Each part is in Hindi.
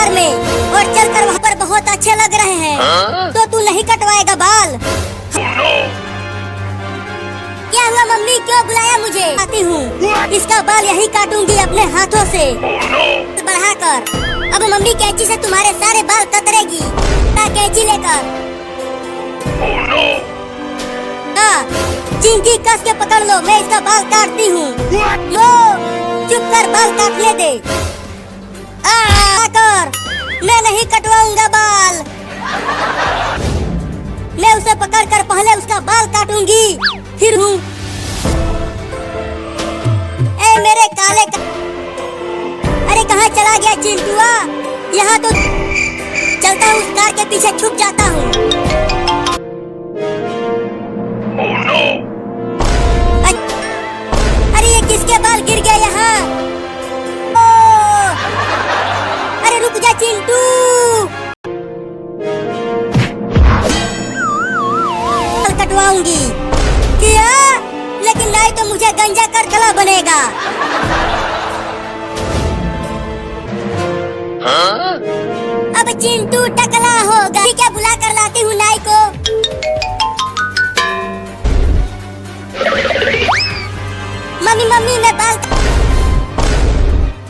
घर में और चलकर वहाँ पर बहुत अच्छे लग रहे हैं। तो तू नहीं कटवाएगा बाल? क्या हुआ मम्मी, क्यों बुलाया मुझे? आती हूँ, इसका बाल यही काटूंगी अपने हाथों से बढ़ाकर। अब मम्मी कैंची से तुम्हारे सारे बाल कतरेगी। कैंची लेकर चिंकी कस के पकड़ लो, मैं इसका बाल काटती हूँ। लो चुप कर, बाल काटने दे। कर, मैं नहीं कटवाऊंगा बाल। मैं उसे पकड़कर पहले उसका बाल काटूंगी, फिर हूँ। ए मेरे काले अरे कहाँ चला गया चिंटुआ? यहाँ तो चलता हूँ, उस कार के पीछे छुप जाता हूँ। अरे ये किसके बाल गिर गए यहाँ? अरे रुक जा चिंटू, बाल कटवाऊंगी। क्या? लेकिन नहीं तो मुझे गंजा करखला बनेगा। अब चिंटू टकला होगा। ठीक है, बुला कर लाती हूँ नाई को। मम्मी मम्मी मैं बाल।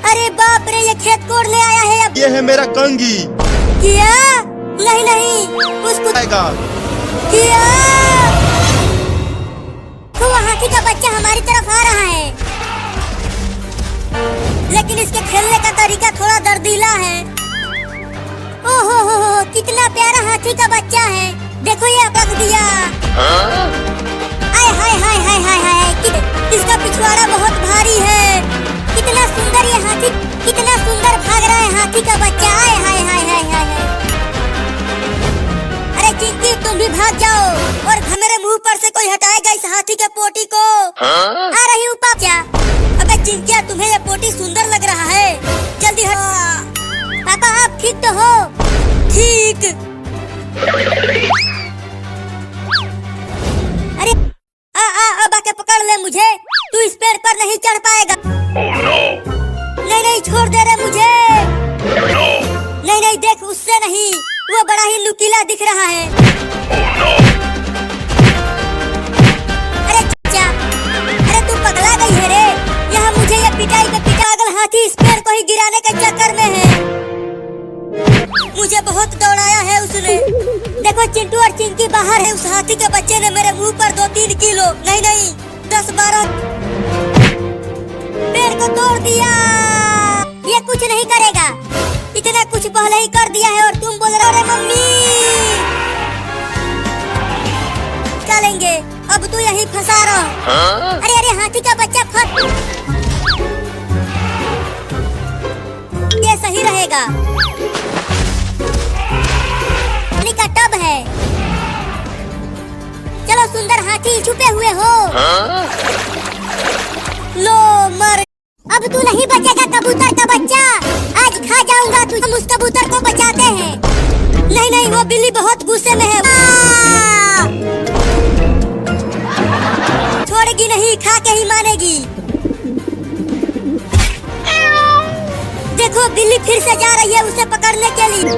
अरे बाप रे, ये खेत कोड़ने आया है अब। ये है मेरा कंघी। क्या? नहीं नहीं, उसको क्या? तो हाथी का बच्चा हमारी तरफ आ रहा है, लेकिन इसके खेलने का तरीका थोड़ा दर्दीला है। ओहो हो, कितना प्यारा हाथी का बच्चा है। देखो ये पक दिया। आय हाय हाय हाय हाय हाय, इसका पिछवाड़ा बहुत भारी है। कितना सुंदर ये हाथी, कितना सुंदर भाग रहा है हाथी का बच्चा। आय हाय हाय हाय हाय। अरे चिंकी तुम भी भाग जाओ, और मेरे मुंह पर से कोई हटाएगा इस हाथी के पोटी को। आ रही हूँ पापा। अबे चिंकिया, तुम्हें ये पोटी सुंदर लग रहा है, जल्दी हट। पापा आप ठीक तो हो? ठीक। अरे अब आके पकड़ ले मुझे, तू इस पेड़ पर नहीं चढ़ पाएगा। नहीं नहीं, छोड़ दे रे मुझे। नहीं नहीं, देख उससे नहीं, वो बड़ा ही नुकीला दिख रहा है। अरे चाचा, अरे तू पगला गई है रे। यहाँ मुझे ये पिटाई पे पागल हाथी इस पेड़ को ही गिराने के चक्कर में है। मुझे बहुत दौड़ाया है उसने। देखो चिंटू और चिंकी बाहर है। उस हाथी के बच्चे ने मेरे मुंह पर 2-3 किलो नहीं नहीं 10-12 पेड़ को तोड़ दिया। ये कुछ नहीं करेगा, इतना कुछ पहले ही कर दिया है, और तुम बोल रहे हो मम्मी। चलेंगे, अब तू यही फंसा रहा। अरे अरे हाथी का बच्चा फट, ये सही रहेगा। पानी का टब है। चलो सुंदर हाथी, छुपे हुए हो। लो मर। अब तू नहीं बचेगा कबूतर का बच्चा, आज खा जाऊंगा तुझे। हम उस कबूतर को बचाते हैं। नहीं नहीं, वो बिल्ली बहुत गुस्से में है। छोड़ेगी नहीं, खा के ही मानेगी। देखो बिल्ली फिर से जा रही है उसे पकड़ने के लिए।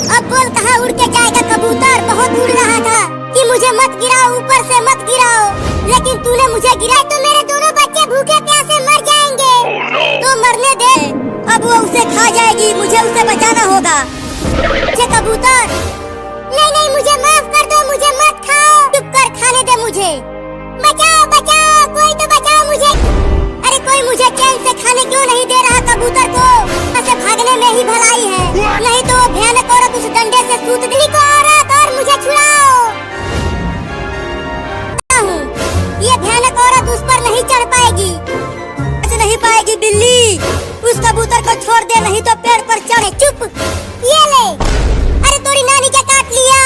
अब बोल कहाँ उड़ के जाएगा कबूतर? बहुत उड़ रहा था कि मुझे मत गिराओ, ऊपर से मत गिराओ, लेकिन तूने मुझे गिराया तो मेरे दोनों बच्चे भूखे प्यासे मर जाएंगे। तो मरने दे, अब वो उसे खा जाएगी, मुझे उसे बचाना होगा। कबूतर, नहीं नहीं, मुझे माफ कर दो, मुझे मत खाओ। चुप कर, खाने दे मुझे। बचाओ बचाओ, कोई तो बचाओ मुझे। अरे कोई मुझे चैन से खाने क्यों नहीं दे रहा कबूतर को? ऐसे भागने में ही भलाई है, नहीं तो वो भयानक औरत उस डंडे से सूत दी को। औरत, और मुझे छुड़ाओ। ये भयानक औरत उस पर नहीं चढ़ पाएगी। ऐसे नहीं पाएगी बिल्ली, उस कबूतर को छोड़ दे, नहीं तो पेड़ पर चढ़े। चुप, ये ले। अरे तोरी नानी क्या काट लिया।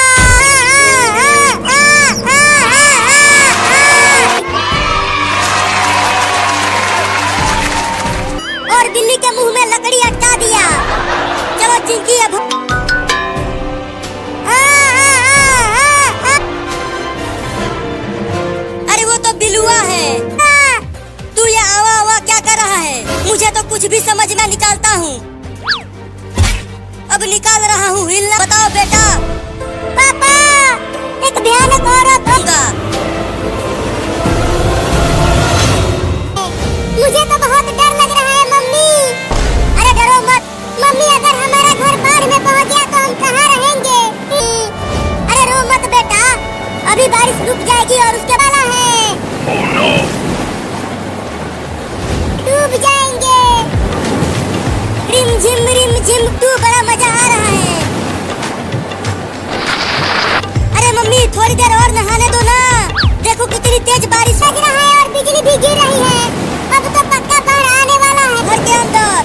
और बिल्ली के मुंह में लकड़ी अटका दिया। चलो चिंकी अब। अरे वो तो बिलुआ है। तू ये आवा आवा क्या कर रहा है? मुझे तो कुछ भी समझ में निकालता हूँ। अब निकाल रहा हूँ हिलना। बताओ बेटा। पापा, एक भयानक औरत होगा। मुझे तो बहुत डर लग रहा है मम्मी। अरे डरो मत मम्मी, अगर हमारा घर बाढ़ में पहुंच गया तो हम कहाँ रहेंगे? अरे रो मत बेटा, अभी बारिश रुक जाएगी और उसके वाला है। डूब जाएंगे। रिम झिम तू, बड़ा मजा आ रहा है। अरे मम्मी थोड़ी देर और नहाने दो ना। देखो कितनी तेज बारिश लग रहा है और बिजली भी गिर रही है। अब तो पक्का बाढ़ आने वाला है। घर के अंदर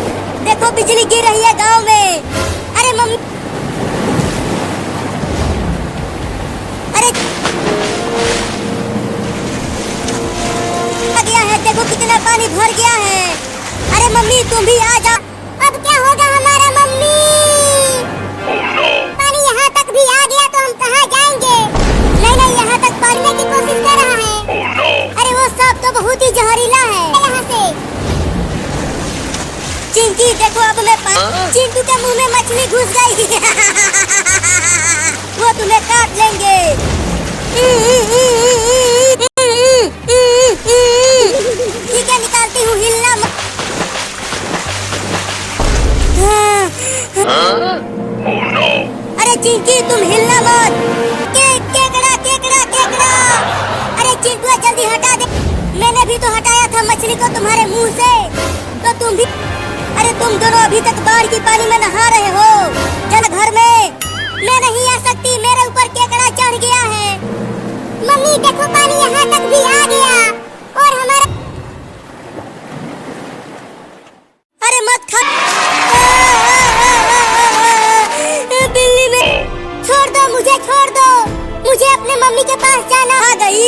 देखो बिजली गिर रही है गांव में। अरे मम्मी, अरे आ गया है, देखो कितना पानी भर गया है। अरे मम्मी तुम भी आ जाओ। अब क्या होगा हमारा मम्मी? पानी यहाँ तक भी आ गया तो हम कहाँ जाएंगे? नहीं, यहाँ तक पालने की कोशिश कर रहा है। अरे वो सांप तो बहुत ही जहरीला है। यहाँ से चिंकी देखो, अब मैं चिंटू के मुंह में मछली घुस गई। वो तुम्हें काट लेंगे। ठीक है, निकालती हूँ, हिलना मत। अरे चिंकी तुम हिलना मत। केकड़ा। अरे चिंटू जल्दी हटा दे। मैंने भी तो हटाया था मछली को तुम्हारे मुंह से, तो तुम भी। अरे तुम दोनों अभी तक बाढ़ की पानी में नहा रहे हो। चल घर में। मैं नहीं आ सकती, मेरे ऊपर केकड़ा चढ़ गया है। मम्मी देखो पानी यहाँ तक भी आ गया और हमारा। अरे मत खा। बिल्ली में छोड़ दो मुझे, छोड़ दो मुझे, अपने मम्मी के पास जाना। आ गई,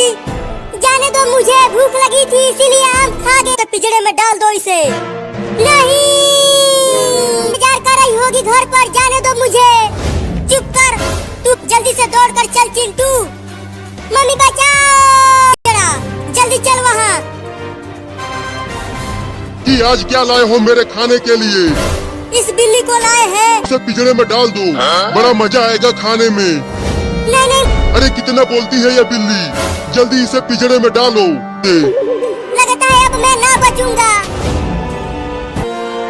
जाने दो मुझे, भूख लगी थी इसीलिए आम खा गए। तो पिंजरे में डाल दो इसे। नहीं, इंतजार कर रही होगी घर पर, जाने दो मुझे। चुप कर, तू जल्दी से दौड़ कर चल चिंटू। मम्मी बचाओ, जल्दी चल वहाँ। कि आज क्या लाए हो मेरे खाने के लिए? इस बिल्ली को लाए हैं। उसे पिंजरे में डाल दो। बड़ा मजा आएगा खाने में। नहीं। अरे कितना बोलती है ये बिल्ली, जल्दी इसे पिंजरे में डालो। लगता है अब मैं ना बचूंगा।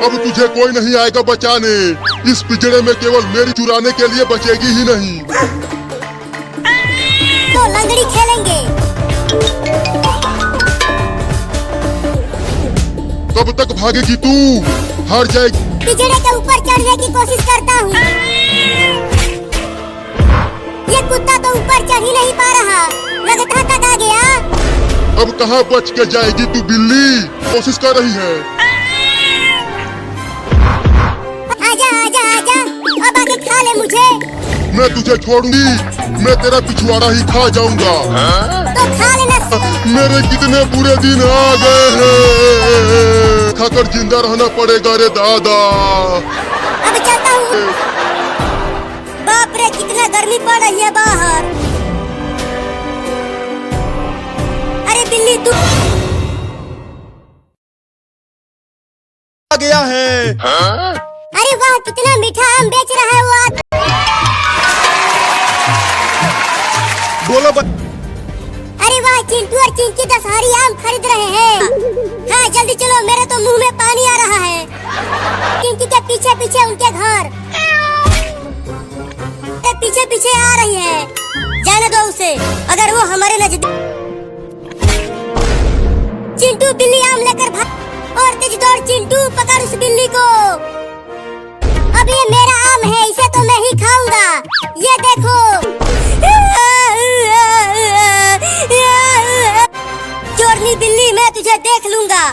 अब तुझे कोई नहीं आएगा बचाने। इस पिंजरे में केवल मेरी चुराने के लिए बचेगी ही नहीं। तो लंगड़ी खेलेंगे। कब तक भागेगी तू? हार जाएगी। पिंजरे के ऊपर चढ़ने की कोशिश करता हूँ। ये कुत्ता तो ऊपर चढ़ ही नहीं पा रहा, लगता तक आ गया। अब कहाँ बच के जाएगी तू बिल्ली? कोशिश कर रही है। आजा, अब आके खा ले मुझे। मैं तुझे छोड़ूंगी, मैं तेरा पिछवाड़ा ही खा जाऊंगा। तो खा लेना। मेरे कितने बुरे दिन आ गए हैं, खाकर जिंदा रहना पड़ेगा रे दादा। अब चलता हूँ। बाप रे कितना गर्मी पड़ रही है बाहर। अरे बिल्ली तू आ गया है। अरे वाह, कितना मीठा आम बेच रहा है वो आदमी। बोलो अरे वाह, चिंटू और चिंकी दशहरी आम खरीद रहे हैं। हाँ जल्दी चलो, मेरे तो मुंह में पानी आ रहा है। चिंकी के पीछे पीछे उनके घर, पीछे पीछे आ रही है। जाने दो उसे, अगर वो हमारे नजदीक। चिंटू बिल्ली आम लेकर भाग और तेज दौड़। चिंटू पकड़ उस बिल्ली को। अब ये मेरा आम है, इसे तो मैं ही खाऊंगा। ये देखो। चोरनी बिल्ली, मैं तुझे देख लूंगा।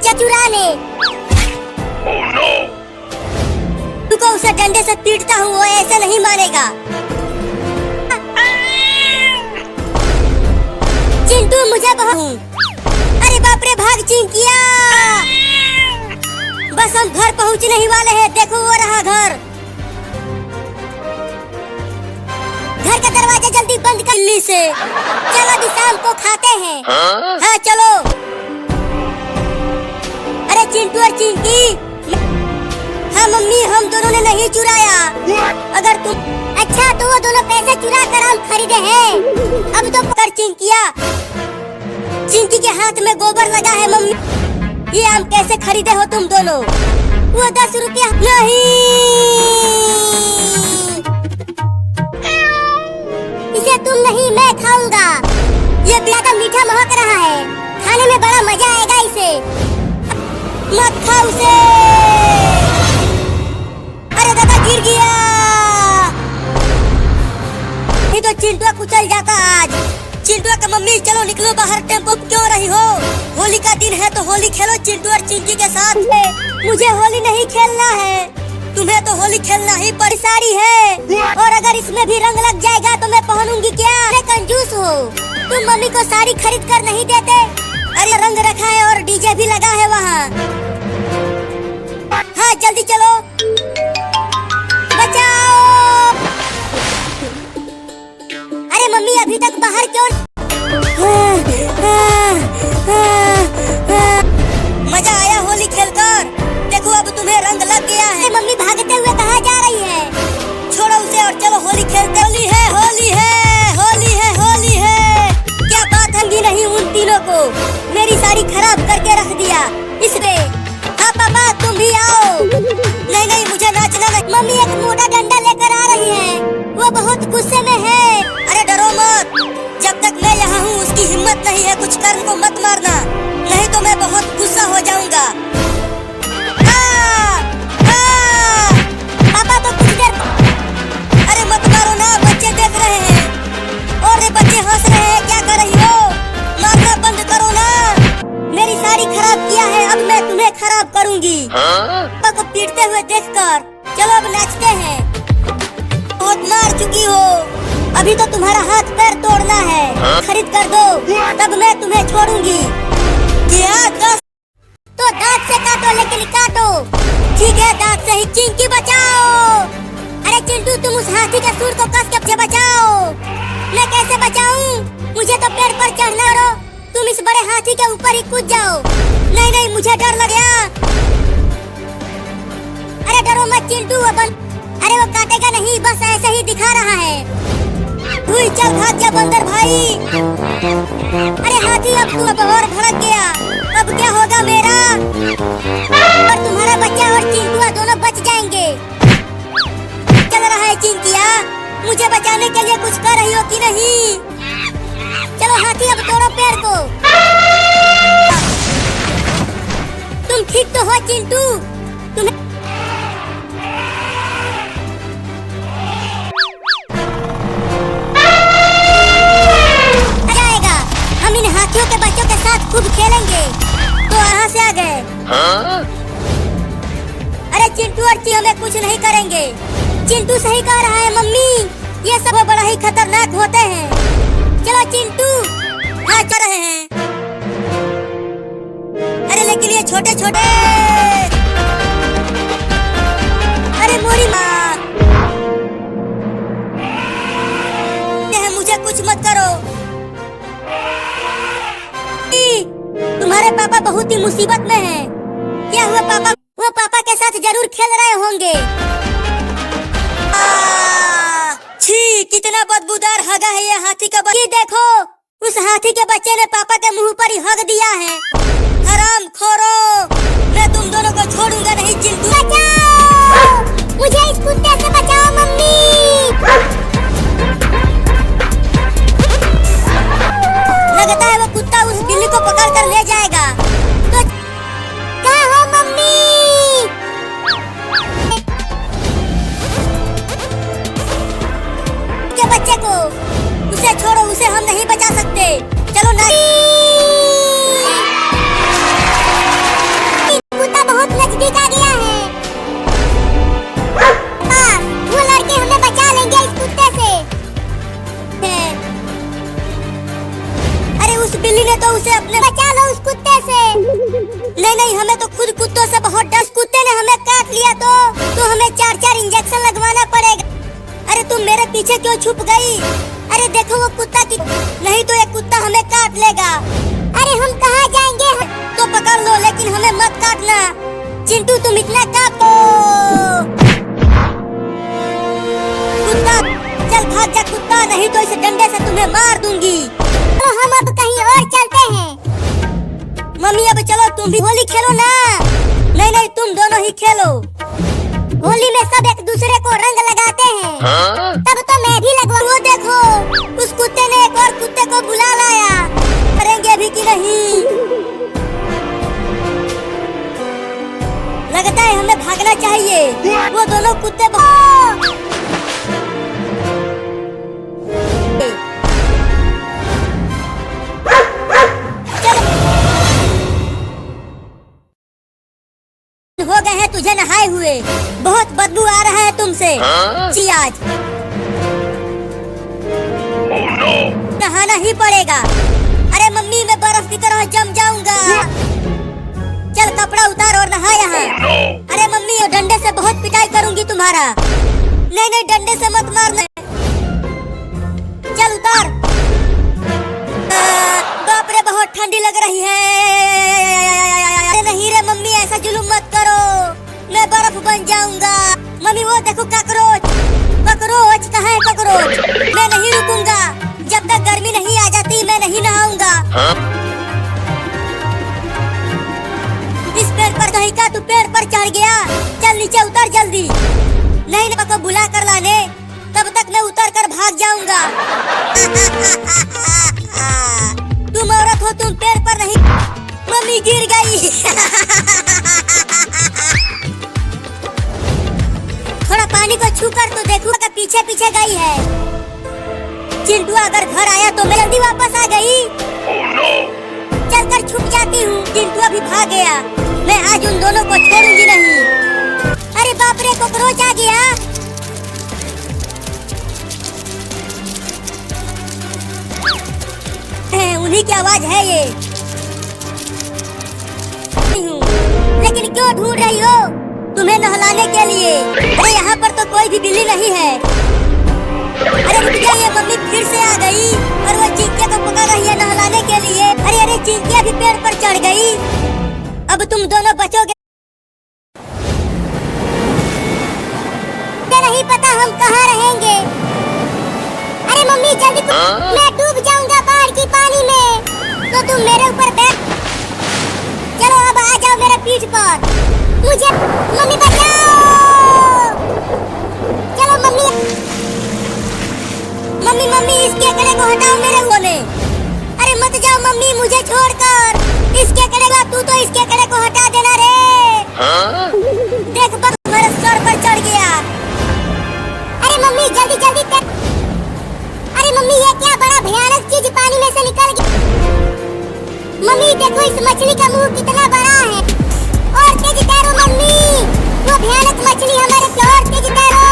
चतुराने। तुमको उसे डंडे से पीटता हूँ, वो ऐसे नहीं मानेगा। चिंटू मुझे बहुत। अरे बाप रे, भाग चिंकिया। बस हम घर पहुँचने ही वाले हैं। देखो वो रहा घर। घर का दरवाजा जल्दी बंद कर ली से। चलो अभी शाम को खाते हैं। हाँ चलो। अरे चिंटू और चिंकी, हाँ मम्मी, हम दोनों ने नहीं चुराया। अगर तुम अच्छा तो वो दोनों पैसे चुरा कर आम खरीदे हैं। अब तो पकड़ चिंकिया, चिंकी के हाथ में गोबर लगा है। मम्मी ये आम कैसे खरीदे हो तुम दोनों? वो 10 रुपया नहीं, इसे तुम नहीं मैं खाऊंगा। ये ज्यादा मीठा महक रहा है, खाने में बड़ा मजा आएगा इसे। मत खाओ उसे। अरे दादा गिर गया। नहीं तो चिंटुआ कुचल जाता आज। चिंटुआ का मम्मी चलो निकलो बाहर, टेम्पो क्यों रही हो? होली का दिन है तो होली खेलो चिंटू और चिंकी के साथ। मुझे होली नहीं खेलना है। तुम्हें तो होली खेलना ही परेशानी है। और अगर इसमें भी रंग लग जाएगा तो मैं पहनूंगी क्या? अरे कंजूस हो तुम, मम्मी को साड़ी खरीद कर नहीं देते। अरे रंग रखा है और डीजे भी लगा है वहाँ। हाँ जल्दी चलो, बचाओ। अरे मम्मी अभी तक बाहर क्यों? मजा आया होली खेलकर। देखो अब तुम्हें रंग लग गया है। मम्मी भागते हुए कहाँ जा रही है? छोड़ो उसे और चलो होली खेलते। होली है, होली है, होली है, होली है। क्या बात है भी नहीं उन तीनों को। मेरी साड़ी खराब करके रख दिया इसने। हाँ पापा तुम भी आओ। नहीं नहीं मुझे नाचना नहीं। मम्मी एक मोटा डंडा लेकर आ रही है, वो बहुत गुस्से में है। अरे डरो मत, जब तक मैं यहाँ हूँ उसकी हिम्मत नहीं है कुछ करने को। मत मारना नहीं तो मैं बहुत गुस्सा हो जाऊंगा। पापा तो कुछ देर। अरे मत मारो ना, बच्चे देख रहे हैं। और ये बच्चे हंस रहे हैं, क्या कर रही हो? मारना बंद करो ना। मेरी साड़ी खराब किया है, अब मैं तुम्हें खराब करूंगी। पापा को पीटते हुए देखकर। चलो अब नाचते हैं। बहुत मार चुकी हो, अभी तो तुम्हारा हाथ पैर तोड़ना है। खरीद कर दो तब मैं तुम्हें छोड़ूंगी। क्या तो दांत से काटो, लेकिन काटो। ठीक है दांत से ही। चिंकी बचाओ। अरे चिंटू तुम उस हाथी के सूंड को कस के बचाओ। मैं कैसे बचाऊं? मुझे तो पेड़ पर चढ़ना रो। तुम इस बड़े हाथी के ऊपर ही कूद जाओ। नहीं नहीं मुझे डर लग गया। अरे डरो मत चिंटू। अरे वो काटेगा नहीं, बस ऐसे ही दिखा रहा है। चल भाग जा बंदर भाई। अरे हाथी अब तू अब और भड़क गया। अब क्या होगा मेरा? और तुम्हारा बच्चा और चिंटुआ दोनों बच जाएंगे। चल रहा है चिंकिया, मुझे बचाने के लिए कुछ कर रही हो कि नहीं? चलो हाथी अब तोड़ो पेड़ को। तुम ठीक तो हो चिंटू? तुम्हें हाथियों के बच्चों के साथ खूब खेलेंगे। तो यहाँ से आ गए। अरे चिंटू और ची हमें कुछ नहीं करेंगे। चिंटू सही कह रहा है मम्मी, ये सब बड़ा ही खतरनाक होते हैं। चलो चिंटू। हाँ चल रहे हैं। अरे लेकिन ये छोटे छोटे। अरे मोरी माँ, मुझे कुछ मत करो। तुम्हारे पापा बहुत ही मुसीबत में हैं। क्या हुआ पापा? वो पापा के साथ जरूर खेल रहे होंगे। छी कितना बदबूदार हगा है ये हाथी का बच्चा। देखो उस हाथी के बच्चे ने पापा के मुंह पर ही हग दिया है। हराम खोरो, मैं तुम दोनों को छोड़ूंगा नहीं। चिंटू बचाओ, मुझे इस कुत्ते से बचाओ मम्मी। लगता है वो कुत्ता उस बिल्ली को पकड़ कर ले जाएगा। तो क्या हो मम्मी? के बच्चे को उसे छोड़ो, उसे हम नहीं बचा सकते। चलो ना। कुत्ता बहुत नजदीक आ गया है। वो लड़के हमें बचा लेंगे इस कुत्ते से। उस बिल्ली ने तो उसे अपने बचा लो उस कुत्ते से। नहीं नहीं हमें तो खुद कुत्तों से बहुत डर। कुत्ते ने हमें काट लिया तो हमें 4-4 इंजेक्शन लगवाना पड़ेगा। अरे तुम मेरे पीछे क्यों छुप गई? अरे देखो वो कुत्ता की, नहीं तो ये कुत्ता हमें काट लेगा। अरे हम कहाँ जाएंगे? तो पकड़ लो लेकिन हमें मत काटना। चिंटू तुम इतना कापो। कुत्ता चल भाग जा कुत्ता, नहीं तो इस डंडे से तुम्हें मार दूंगी। तो हम अब कहीं और चलते हैं। मम्मी अब चलो तुम भी होली खेलो ना। नहीं नहीं तुम दोनों ही खेलो। होली में सब एक दूसरे को रंग लगाते हैं। तब तो मैं भी लगवा। वो देखो उस कुत्ते ने एक और कुत्ते को बुला लाया। करेंगे भी कि नहीं? लगता है हमें भागना चाहिए। वो दोनों कुत्ते हो गए हैं तुझे नहाए हुए। बहुत बदबू आ रहा है तुमसे। जी आज नहाना ही पड़ेगा। अरे मम्मी मैं बर्फ की तरह जम जाऊंगा। चल कपड़ा उतार और नहा यहाँ। अरे मम्मी ये डंडे से बहुत पिटाई करूंगी तुम्हारा। नहीं नहीं डंडे से मत मारना। चल उतार। बाप रे बहुत ठंडी लग रही है। अरे नहीं रे मम्मी ऐसा जुलूम मत करो, मैं बर्फ बन जाऊंगा। मम्मी वो देखो कॉकरोच। कॉकरोच कहाँ है कॉकरोच? मैं नहीं रुकूंगा जब तक गर्मी नहीं आ जाती। मैं नहीं नहाऊंगा। इस पेड़ पर कहीं का तू पेड़ पर चढ़ गया। चल नीचे उतर जल्दी। नहीं पापा को बुला कर लाने, तब तक मैं उतर कर भाग जाऊंगा। तुम औरत हो, तुम पेड़ पर नहीं। मम्मी गिर गई। थोड़ा पानी को छू कर तो देखूं कि पीछे पीछे गई है। चिंटू अगर घर आया तो मैं जल्दी वापस आ गई। चलकर छुप जाती हूँ। चिंटू अभी भाग गया। मैं आज उन दोनों को छोड़ूंगी नहीं। अरे बाप रे कॉकरोच आ गया। उन्हीं की आवाज है ये। लेकिन क्यों ढूंढ रही हो? तुम्हें नहलाने के लिए। अरे यहाँ पर तो कोई भी बिल्ली नहीं है। अरे रुक जाइए, मम्मी फिर से आ गई और वो चिंकिया को पकड़ रही है नहलाने के लिए। अरे अरे चिंकिया भी पेड़ पर चढ़ गई। अब तुम दोनों बचोगे नहीं पता हम कहाँ रहेंगे। अरे मम्मी जल्दी, मैं डूब जाऊंगा बाढ़ की पानी में, तो तुम मेरे ऊपर बैठ। चलो अब आ जाओ मेरे पीठ पर। मुझे मम्मी बचाओ। चलो मम्मी मम्मी मम्मी इस केकड़े को हटाओ मेरे होने। अरे मत जाओ मम्मी मुझे छोड़कर। इस केकड़े का तू तो इस केकड़े को हटा देना रे। देख बस मेरे सर पर चढ़ गया। अरे मम्मी जल्दी जल्दी कर। अरे मम्मी ये क्या बड़ा भयानक चीज पानी में से निकल गई। मम्मी देखो इस मछली का मुंह कितना बड़ा है। और तेज तैरो मम्मी, वो भयानक मछली हमारे से और तेज तैरो।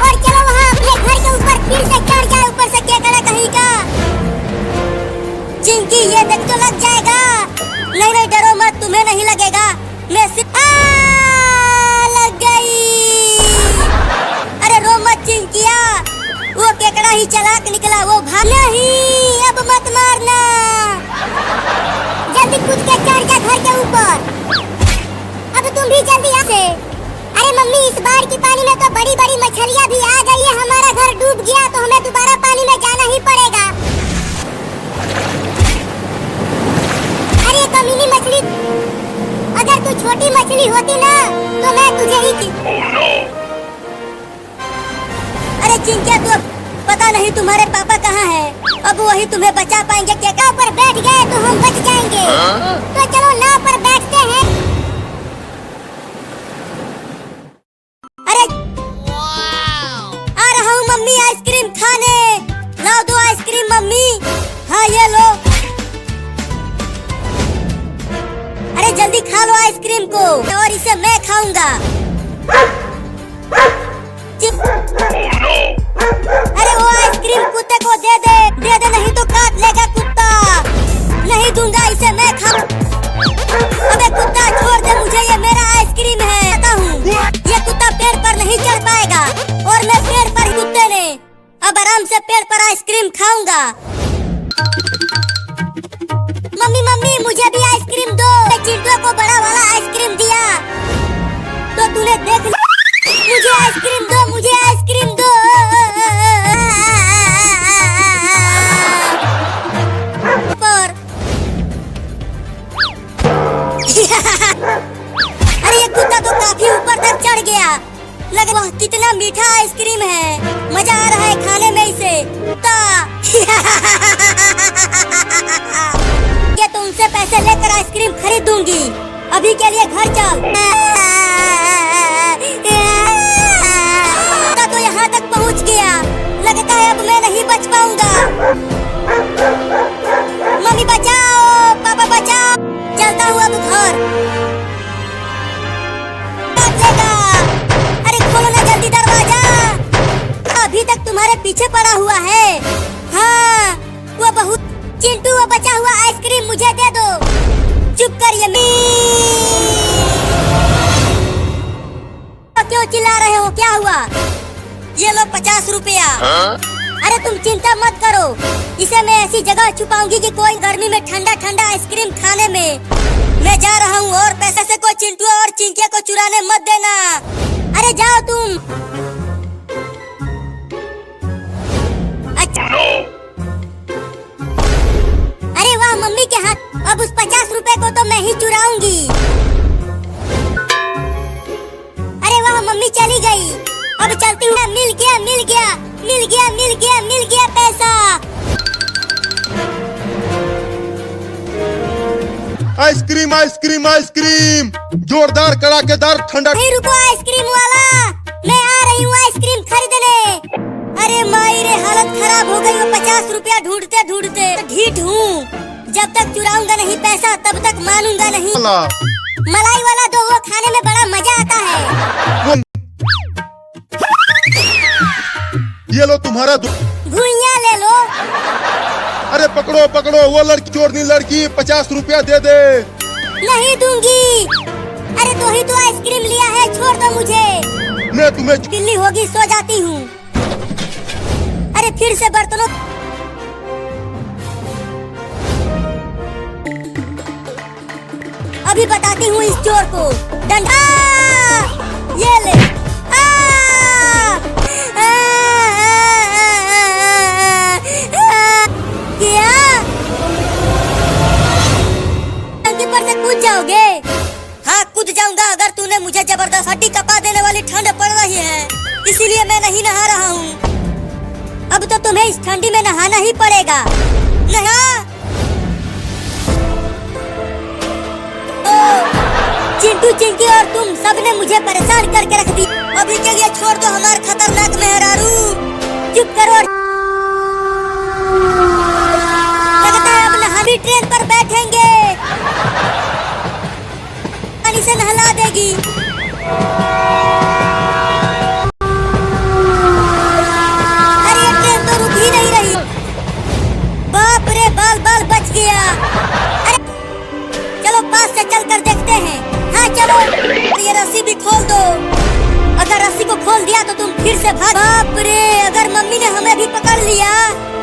और चलो वहाँ अपने घर के ऊपर फिर से चढ़ जाए, ऊपर से केकड़ा कहीं का। चिंकी ये देख तो लग जाएगा। नहीं नहीं डरो मत, तुम्हें नहीं लगेगा। मैं सिर्फ लग गई। अरे रो मत चिंकिया, वो केकड़ा ही चालाक निकला। वो भाग नहीं, अब मत मारना। जल्दी कूद के चढ़ जा घर के ऊपर। अब तुम भी जल्दी आ से। अरे मम्मी इस बाढ़ की पानी में तो बड़ी बड़ी मछलियाँ भी आ गई है। हमारा घर डूब गया तो हमें दोबारा पानी में जाना ही पड़ेगा। अरे कमीनी मछली, अगर तू छोटी मछली होती ना तो मैं तुझे ही की। अरे चिंकिया तू पता नहीं तुम्हारे पापा कहाँ हैं। अब वही तुम्हें बचा पाएंगे। केकड़ा पर बैठ गए तो हम बच जाएंगे। तो चलो नाव पर बैठते हैं। अरे आ रहा हूँ मम्मी आइसक्रीम खाने। लाओ दो आइसक्रीम मम्मी। हाँ ये लो। अरे जल्दी खा लो आइसक्रीम को और इसे मैं खाऊंगा। अरे वो आइसक्रीम कुत्ते को दे दे नहीं तो काट लेगा कुत्ता। नहीं दूंगा इसे मैं खा। अबे कुत्ता छोड़ दे मुझे, ये मेरा आइसक्रीम है। कहता हूँ ये कुत्ता पेड़ पर नहीं चढ़ पाएगा और मैं पेड़ पर ही। कुत्ते ने अब आराम से पेड़ पर आइसक्रीम खाऊंगा। मम्मी मम्मी मुझे भी आइसक्रीम दो। चिंटू को बड़ा वाला आइसक्रीम दिया। तूने देख लिया। मुझे आइसक्रीम दो, मुझे आइसक्रीम दो। पर अरे ये कुत्ता तो काफी ऊपर तक चढ़ गया। लगा वह कितना मीठा आइसक्रीम है, मजा आ रहा है खाने में इसे। ये तुमसे पैसे लेकर आइसक्रीम खरीद दूंगी। अभी के लिए घर चल। तो यहाँ तक पहुँच गया, लगता है अब मैं नहीं बच पाऊंगा। मम्मी बचाओ, पापा बचाओ। चलता हूँ अब घर। अरे खोलो ना जल्दी दरवाजा, अभी तक तुम्हारे पीछे पड़ा हुआ है। हाँ वो बहुत चिंटू, वो बचा हुआ आइसक्रीम मुझे दे दो। चुप कर यमी। क्यों चिल्ला रहे हो, क्या हुआ? ये लो 50 रुपया। अरे तुम चिंता मत करो, इसे मैं ऐसी जगह छुपाऊंगी कि कोई गर्मी में ठंडा ठंडा आइसक्रीम खाने में। मैं जा रहा हूँ और पैसे से कोई चिंटू और चिंकिया को चुराने मत देना। अरे जाओ तुम। अच्छा। अरे वाह मम्मी के हाथ, अब उस 50 रुपए को तो मैं ही चुराऊंगी। अरे वाह मम्मी चली गई, अब चलती हूँ। मिल गया मिल गया मिल गया मिल गया मिल गया पैसा। आइसक्रीम आइसक्रीम आइसक्रीम, जोरदार कड़ाकेदार ठंडा। नहीं रुको आइसक्रीम वाला, मैं आ रही हूँ आइसक्रीम खरीदने। अरे माई रे, हालत खराब हो गई। वो 50 रुपया ढूंढते ढूंढते ढीठ हूँ। जब तक चुराऊंगा नहीं पैसा तब तक मानूंगा नहीं। मलाई वाला दो, वो खाने में बड़ा मजा आता है। ये लो तुम्हारा भुइयां ले लो। अरे पकड़ो पकड़ो, वो लड़की चोरनी लड़की, 50 रुपया दे दे। नहीं दूंगी। अरे तो ही तो आइसक्रीम लिया है, छोड़ दो मुझे। मैं तुम्हें बिल्ली होगी, सो जाती हूँ। अरे फिर से बर्तनों। अभी बताती हूँ इस चोर को। डंडा ये ले। पर से कूद जाओगे? हाँ कूद जाऊंगा, अगर तूने मुझे जबरदस्त हड्डी कपा देने वाली ठंड पड़ रही है, इसीलिए मैं नहीं नहा रहा हूँ। अब तो तुम्हें इस ठंडी में नहाना ही पड़ेगा। नहा। चिंटू चिंकी और तुम सबने मुझे परेशान करके रख दी। अभी के लिए छोड़ दो हमारे खतरनाक मेहरारू। चुप करो। लगता है अब नहा भी ट्रेन पर बैठेंगे। पानी से नहला देगी। अरे ये ट्रेन तो रुक ही नहीं रही। बाप रे, बाल बाल बच गया। अरे चलो पास से चल कर देखते हैं। हाँ चलो। ये रस्सी भी खोल दो। अगर रस्सी को खोल दिया तो तुम फिर से भाग। बाप रे, अगर मम्मी ने हमें भी पकड़ लिया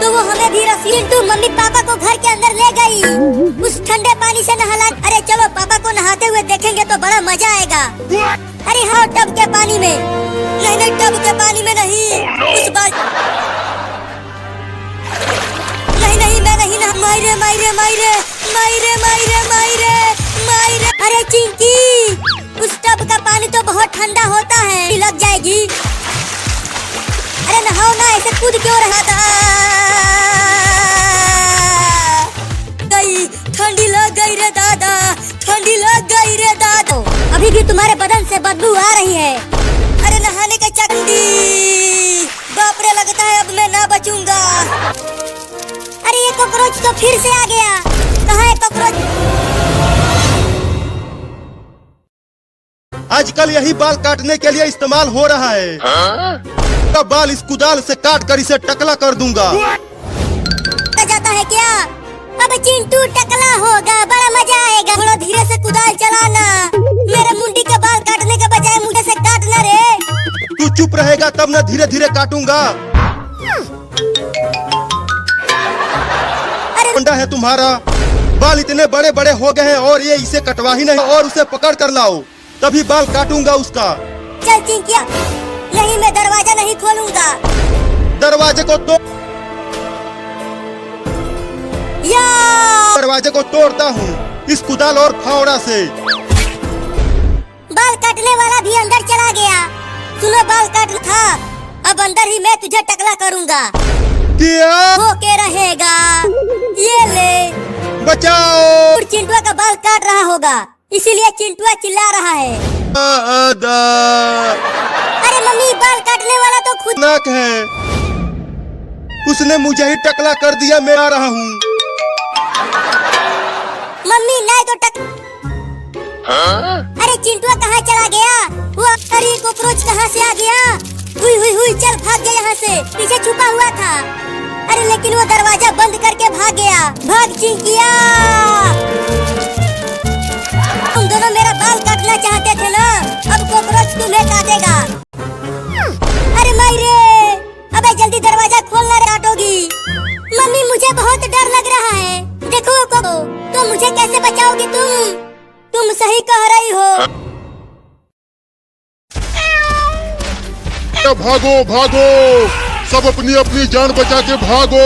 तो वो हमें भी रस्सी। चिंटू मम्मी पापा को घर के अंदर ले गई उस ठंडे पानी से नहला। अरे चलो पापा को नहाते हुए देखेंगे तो बड़ा मजा आएगा। अरे हाँ टब के पानी में। नहीं नहीं, टब के पानी में नहीं। उस बार नहीं नहीं, मैं नहीं ना। मायरे मायरे मायरे मायरे मायरे मायरे मायरे। अरे चिंकी, उस टब का पानी तो बहुत ठंडा होता है, लग जाएगी। अरे नहाओ ना, ऐसे कूद क्यों रहा था? ठंडी लग गई रे दादा, ठंडी लग गई रे दादा। अभी भी तुम्हारे बदन से बदबू आ रही है। अरे नहाने का चंडी, बाप रे, लगता है अब मैं ना बचूंगा। अरे ये कॉकरोच तो फिर से आ गया। कहाँ है कॉकरोच? आजकल यही बाल काटने के लिए इस्तेमाल हो रहा है। तब बाल इस कुदाल से काट कर इसे टकला कर दूंगा। जाता है क्या? अब चिंटू टकला होगा, बड़ा मजा आएगा। थोड़ा धीरे से कुदाल चलाना। मेरे मुंडी के बाल काटने के बजाय मुझे से काटना रे। तू चुप रहेगा तब न धीरे धीरे काटूंगा। अरे मुंडा है तुम्हारा, बाल इतने बड़े बड़े हो गए हैं और ये इसे कटवा ही नहीं, और उसे पकड़ कर लाओ तभी बाल काटूंगा उसका। चल चिंकिया, नहीं मैं दरवाजा नहीं खोलूंगा। दरवाजे को तोड़, या दरवाजे को तोड़ता हूँ इस कुदाल और फावड़ा से। बाल काटने वाला भी अंदर चला गया। सुनो, बाल काटना था, अब अंदर ही मैं तुझे टकला करूंगा। क्या? हो के रहेगा, ये ले। बचाओ! और चिंटुआ का बाल काट रहा होगा, इसीलिए चिंटुआ चिल्ला रहा है। अरे मम्मी, बाल काटने वाला तो खुद नाक है, उसने मुझे ही टकला कर दिया। मैं आ रहा हूँ। मम्मी नहीं तो टक। अरे चिंटुआ कहाँ चला गया? वो अरे कॉकरोच कहाँ से आ गया? हुई हुई हुई, चल भाग गया यहाँ से, पीछे छुपा हुआ था। अरे लेकिन वो दरवाजा बंद करके भाग गया। भाग चिंकिया, तुम दोनों मेरा बाल काटना चाहते थे ना, अब कॉकरोच तुम्हें काटेगा। अरे मायरे, अबे जल्दी दरवाजा खोलना, काटोगी। मम्मी मुझे बहुत डर लग रहा है। देखो तो मुझे कैसे बचाओगी तुम सही कह रही हो। भागो भागो, सब अपनी अपनी जान बचा के भागो।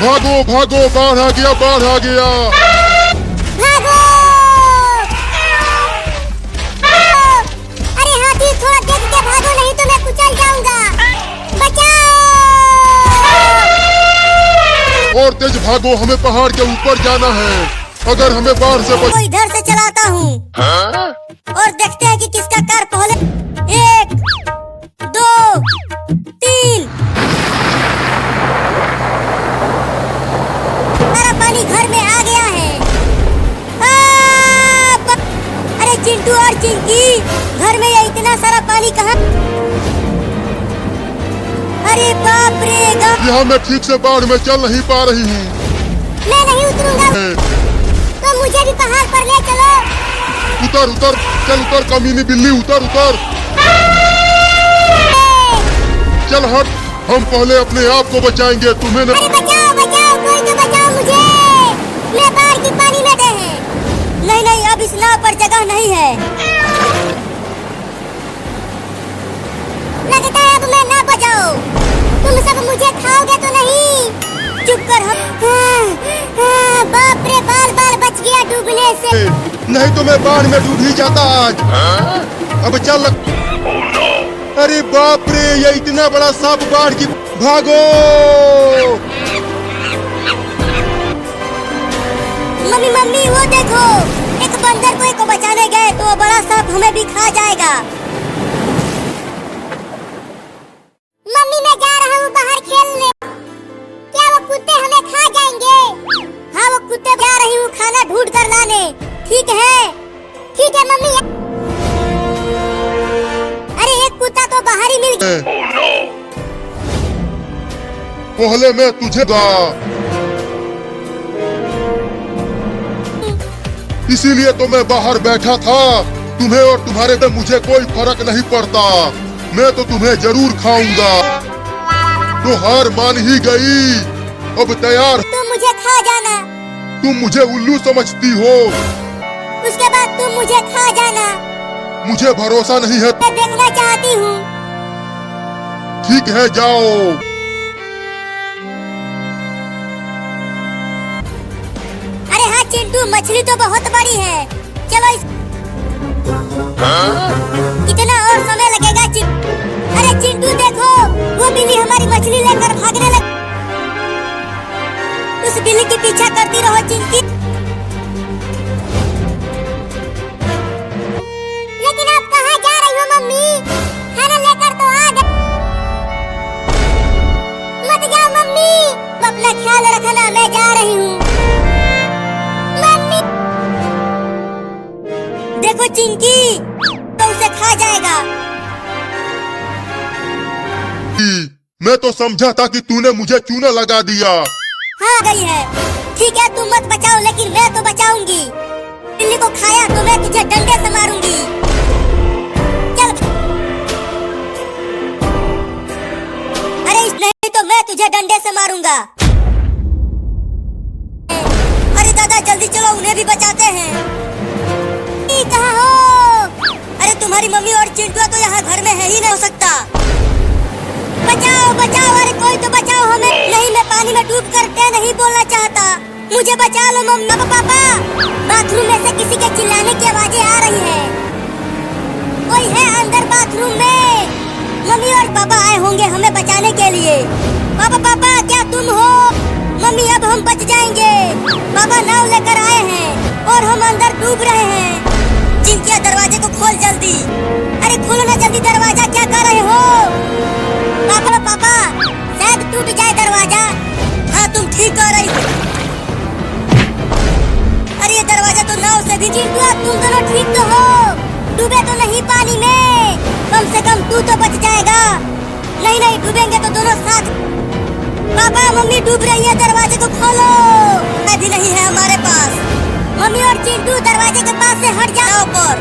भागो भागो, बाढ़ आ गया, बाढ़ आ गया। भागो! अरे हाथी, थोड़ा देख के भागो, नहीं तो मैं कुचल जाऊंगा। बचाओ! और तेज भागो, हमें पहाड़ के ऊपर जाना है। अगर हमें बाढ़ से तो इधर से चलाता हूँ और देखते हैं कि किसका कार पहले। 1 2 3। सारा पानी घर में आ गया है। अरे चिंटू और चिंकी, घर में ये इतना सारा पानी कहाँ? अरे बाप रे, यहाँ मैं ठीक से बाढ़ में चल नहीं पा रही हूँ। मैं नहीं उतरूंगा, तो मुझे भी पहाड़ पर ले चलो। उतर उतर, चल उतर कमीनी बिल्ली, उतर उतर। चल हट, हम पहले अपने आप को बचाएंगे, तुम्हें न। अरे बचाओ बचाओ, कोई तो बचाओ मुझे, मैं बाढ़ की पानी में दे। नहीं नहीं, अब इस नाव पर जगह नहीं है। लगता है अब मैं ना बचाओ। तुम सब मुझे खाओगे तो नहीं? चुप कर। हम बाप रे, बाल बाल बच गया डूबने से। नहीं तो मैं बाढ़ में डूब ही जाता आज। अब चल। अरे बाप रे, ये इतना बड़ा सांप बाढ़ की। भागो! मम्मी मम्मी, वो देखो, एक बंदर को बचाने गए तो वो बड़ा सांप हमें भी खा जाएगा। मम्मी मैं जा रहा हूँ बाहर खेलने। क्या वो कुत्ते हमें खा जाएंगे? हाँ, वो कुत्ते जा रही हूँ खाना ढूंढ कर लाने। ठीक है मम्मी। अरे एक कुत्ता तो बाहर ही मिल गया। पहले मैं तुझे इसीलिए तो मैं बाहर बैठा था। तुम्हें और तुम्हारे पे मुझे कोई फर्क नहीं पड़ता। मैं तो तुम्हें जरूर खाऊंगा। तो हार मान ही गई, अब तैयार। तुम मुझे खा जाना। तुम मुझे उल्लू समझती हो, उसके बाद तुम मुझे खा जाना। मुझे भरोसा नहीं है। मैं देखना चाहती हूँ। ठीक है, जाओ। अरे हाँ चिंटू, मछली तो बहुत बड़ी है। चलो कितना और समय लगेगा? अरे चिंटू देखो, वो बिल्ली हमारी मछली लेकर भागने लगी। उस बिल्ली के पीछा करती रहो चिंकी। लेकिन आप कहाँ जा रही हो मम्मी? खाना लेकर तो आ गए। मत जाओ मम्मी, अपना ख्याल रखना, मैं जा रही हूँ। मम्मी देखो चिंकी, तो उसे खा जाएगा। मैं तो समझा था कि तूने मुझे चूना लगा दिया। हाँ गई है। ठीक है, तुम मत बचाओ, लेकिन मैं तो बचाऊंगी। बिल्ली को खाया तो मैं तुझे डंडे से मारूंगी। चल। अरे नहीं तो मैं तुझे डंडे से मारूंगा। अरे दादा जल्दी चलो, उन्हें भी बचाते हैं। कहाँ हो? अरे तुम तुम्हारी मम्मी और चिंटू तो यहाँ घर में है ही नहीं हो सकता। बचाओ बचाओ, अरे कोई तो बचाओ हमें। नहीं, मैं पानी में डूब कर नहीं बोलना चाहता, मुझे बचा लो मम्मा पापा। बाथरूम में से किसी के चिल्लाने की आवाजें आ रही है। कोई है अंदर बाथरूम में? मम्मी और पापा आए होंगे हमें बचाने के लिए। पापा पापा क्या तुम हो? मम्मी अब हम बच जाएंगे। पापा नाव लेकर आए हैं और हम अंदर डूब रहे हैं। चिंकिया दरवाजे को खोल जल्दी। अरे खोलो ना जल्दी दरवाजा, क्या कर रहे हो? पापा पापा शायद टूट जाए दरवाजा। हाँ तुम ठीक कर रही हो। अरे ये दरवाजा तो नाव से भी। चिंटू तुम दोनों ठीक तो हो? डूबे तो नहीं पानी में? कम से कम तू तो बच जाएगा। नहीं नहीं, डूबेंगे तो दोनों साथ। पापा मम्मी डूब रही है, दरवाजे को खोलो। अभी नहीं है हमारे पास। मम्मी और चिंटू दरवाजे के पास से हट जाओ पर।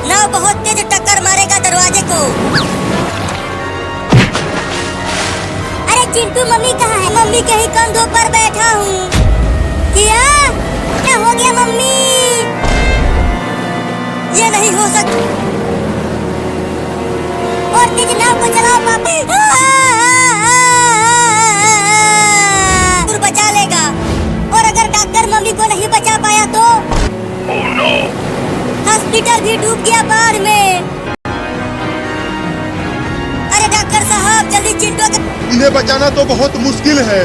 नाव बहुत तेज टक्कर मारेगा दरवाजे को। अरे चिंटू मम्मी कहाँ है? मम्मी के ही कंधों पर बैठा हूँ। क्या हो गया मम्मी? ये नहीं हो सकता। और तेज नाव को चलाओ पापा। बचा लेगा। और अगर डॉक्टर मम्मी को नहीं बचा पाया तो? हॉस्पिटल भी डूब गया बाढ़ में। अरे डॉक्टर साहब जल्दी चिंटू को। इन्हें बचाना तो बहुत मुश्किल है।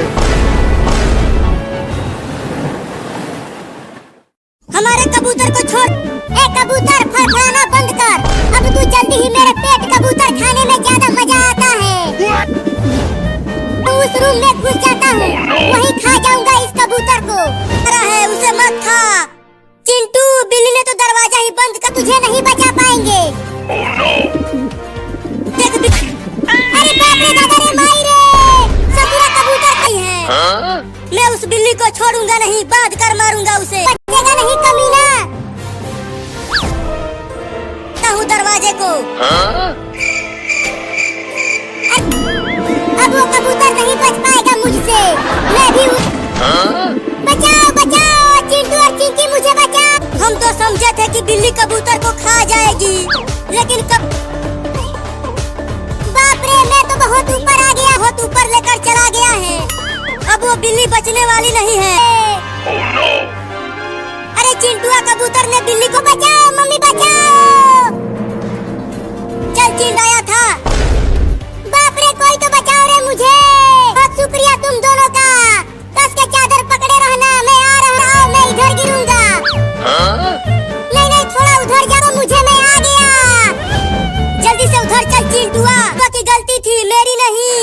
हमारे कबूतर को छोड़। ए कबूतर फड़फड़ाना बंद कर। अब तू जल्दी ही मेरे पेट कबूतर खाने में ज्यादा मजा आता है। तो उस रूम में घुस जाता हूँ, वहीं खा जाऊंगा इस कबूतर को। है उसे मत खा। चिंटू बिल्ली ने तो दरवाजा ही बंद कर, तुझे नहीं बचा पाएंगे। देख अरे बाप रे दादा रे माई रे, ससुरा कबूतर कहीं है। मैं उस बिल्ली को छोड़ूंगा नहीं, बांध कर मारूंगा उसे। बचेगा नहीं कमीना। हूँ दरवाजे को। अब वो कबूतर नहीं बच पाएगा मुझसे। मैं भी बचाओ बचाओ, चिंटू और चिंकी मुझे बचा। हम तो समझे थे कि बिल्ली कबूतर को खा जाएगी, लेकिन बाप रे, मैं तो बहुत ऊपर आ गया। बहुत ऊपर लेकर चला गया है। अब वो बिल्ली बचने वाली नहीं है। अरे चिंटू कबूतर ने बिल्ली को बचाओ, मम्मी बचाओ। चल चिल्लाया था। बाप रे, कोई तो बचाओ रे मुझे। बहुत शुक्रिया तुम दोनों का। कस के चादर पकड़े रहना, मैं आ रहा हूँ। मैं इधर गिरूंगा। नहीं नहीं, थोड़ा उधर जाओ मुझे, मैं आ गया। जल्दी से उधर चल चिंटुआ, की गलती थी मेरी नहीं।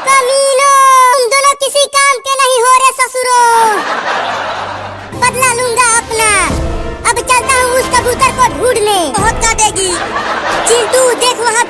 कमीनो, तुम दोनों किसी काम के नहीं हो रे ससुरो। बदला लूंगा अपना। अब चलता हूँ उस कबूतर को ढूंढने। बहुत काटेगी। चिंटू देख वहाँ